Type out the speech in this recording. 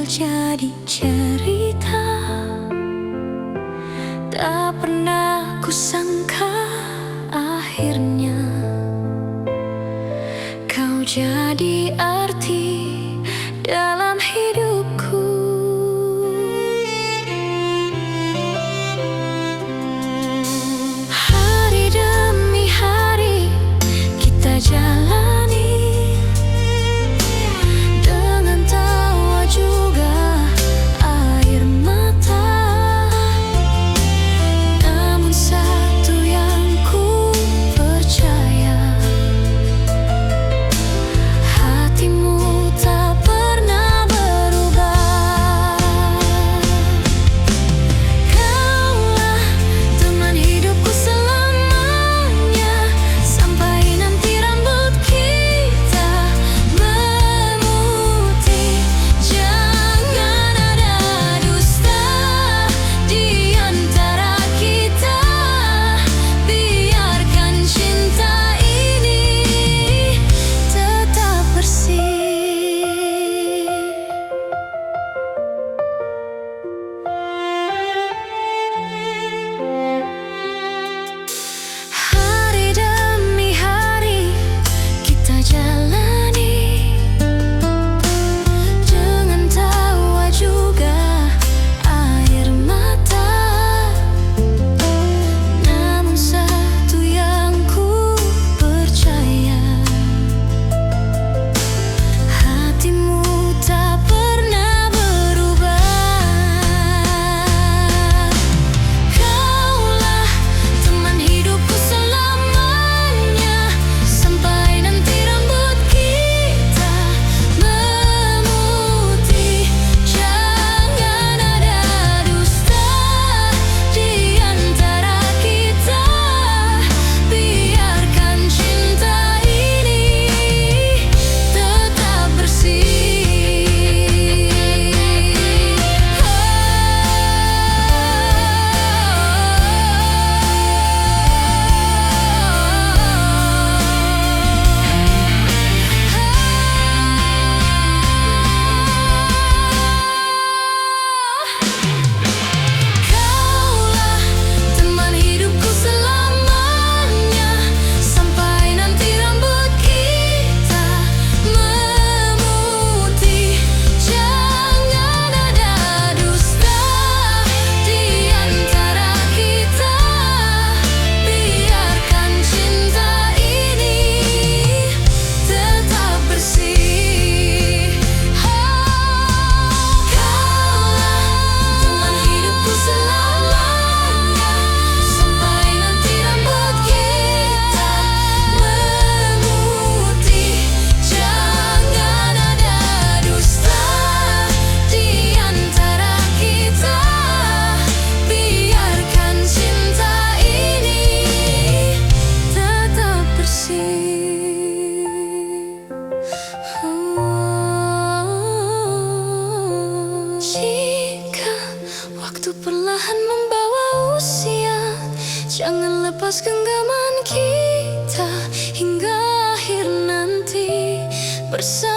jadi cerita. Tak pernah kusangka akhirnya kau jadi arti dalam hidupku. Hari demi hari kita jalani, dengan tawa juga air mata. Namun satu yang ku percaya, hatimu tak pernah berubah. Kaulah teman hidupku selamanya, sampai nanti rambut kita memutih. Jangan ada dusta di antara kita, biarkan cinta ini tetap bersih. Hari demi hari kita jalani, dengan tawa juga air mata. Namun satu yang ku percaya, hatimu tak pernah berubah. Kaulah teman hidupku selamanya, sampai nanti rambut kita memutih. Jangan ada dusta di antara kita, biarkan cinta ini tetap bersih. Kaulah teman hidupku selamanya, sampai nanti rambut kita memutih. Jangan ada dusta di antara kita, biarkan cinta ini tetap bersih. Kaulah teman hidupku selamanya, sampai nanti rambut kita memutih. Jangan ada dusta di antara kita, biarkan cinta ini tetap bersih. Jika waktu perlahan membawa usia, jangan lepas genggaman kita hingga akhir nanti bersama.